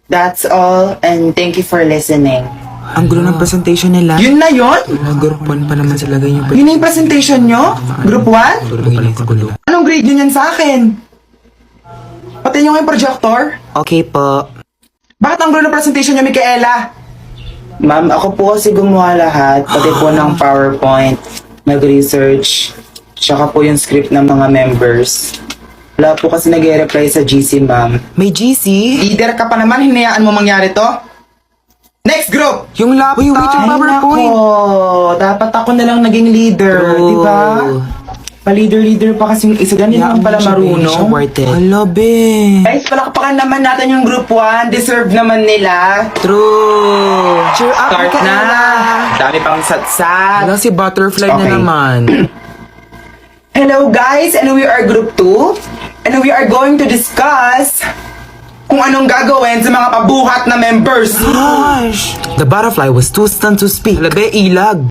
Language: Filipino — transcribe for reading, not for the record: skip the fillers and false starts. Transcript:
That's all, and thank you for listening. Ang gulo ng presentation nila. Yun na yun? Nag-group 1 pa naman sila ganyan. Yun na yung presentation nyo? Group 1? Anong grade nyo yan sa akin? Pati nyo yung projector? Okay po. Bakit ang gulo ng presentation nyo, Micaela? Ma'am, ako po kasi gumawa lahat, pati po ng PowerPoint, nag-research, tsaka po yung script ng mga members. Wala po kasi nag-reply sa GC, ma'am. May GC? Leader ka pa naman, hinayaan mo mangyari to? Next group! Yung laptop. Uy, wait, yung PowerPoint. Nako, dapat ako na lang naging leader, True. di ba? Pa-leader pa kasi yung isa, ganyan naman pala marunong. Hala, be. Guys, palakpakan naman natin yung group 1, deserve naman nila. True. Cheer up, Start na! Micaela. Dami pang satsat. Hala, si Butterfly Okay. na naman. Hello guys, and we are group 2, and we are going to discuss kung anong gagawin sa mga pabuhat na members. Gosh. The butterfly was too stunned to speak. Hala, be, ilag.